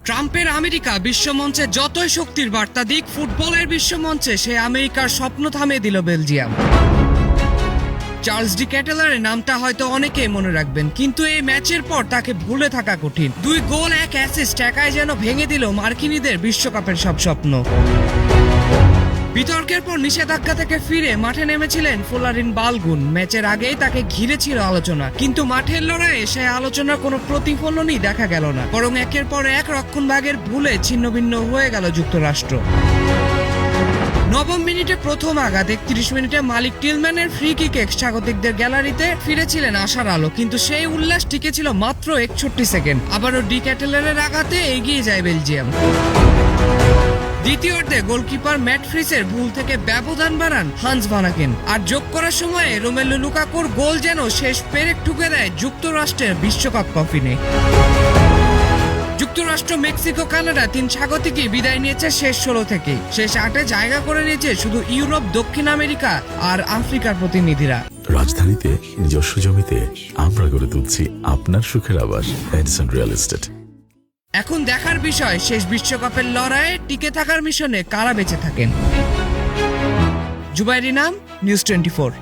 ট্রাম্পের আমেরিকা বিশ্বমঞ্চে যতই শক্তির বার্তা দিক, ফুটবলের বিশ্বমঞ্চে সে আমেরিকার স্বপ্ন থামিয়ে দিল বেলজিয়াম। চার্লস ডি ক্যাটেলারের নামটা হয়তো অনেকেই মনে রাখবেন, কিন্তু এই ম্যাচের পর তাকে ভুলে থাকা কঠিন। 2 গোল 1 অ্যাসিস্ট একাই যেন ভেঙে দিল মার্কিনীদের বিশ্বকাপের সব স্বপ্ন। বিতর্কের পর নিষেধাজ্ঞা থেকে ফিরে মাঠে নেমেছিলেন ফোলারিন বালগুন। ম্যাচের আগেই তাকে ঘিরে ছিল আলোচনা, কিন্তু মাঠের লড়াইয়ে সে আলোচনার কোনো প্রতিফলনই দেখা গেল না, বরং একের পর এক রক্ষণভাগের ভুলে ছিন্নভিন্ন হয়ে গেল যুক্তরাষ্ট্র। 9 মিনিটে প্রথম আঘাত, 31 মিনিটে মালিক টিলম্যানের ফ্রি কিকে স্বাগতিকদের গ্যালারিতে ফিরেছিলেন আশার আলো, কিন্তু সেই উল্লাস টিকেছিল মাত্র 61 সেকেন্ড। আবারও ডি ক্যাটেলারের আঘাতে এগিয়ে যায় বেলজিয়াম। দ্বিতীয়ার্ধে গোলকিপার ম্যাট ফ্রিসের ভুল থেকে ব্যবধান বাড়ান হান্স ভানাকেন, আর যোগ করার সময়ে রোমেলু লুকাকুর গোল যেন শেষ পেরেক ঠুকে দেয় যুক্তরাষ্ট্রের বিশ্বকাপ কফিনে। যুক্তরাষ্ট্র, মেক্সিকো, কানাডা 3 স্বাগতিকই বিদায় নিয়েছে শেষ 16 থেকে। শেষ 8-এ জায়গা করে নিয়েছে শুধু ইউরোপ, দক্ষিণ আমেরিকা আর আফ্রিকার প্রতিনিধিরা। রাজধানীতে নিজস্ব জমিতে আমরা গড়ে তুলছি আপনার সুখের আবাস, এডিসন রিয়েল এস্টেট। এখন দেখার বিষয়, শেষ বিশ্বকাপের লড়াইয়ে টিকে থাকার মিশনে কারা বেঁচে থাকেন। জুবাইর ইনাম, নিউজ 24।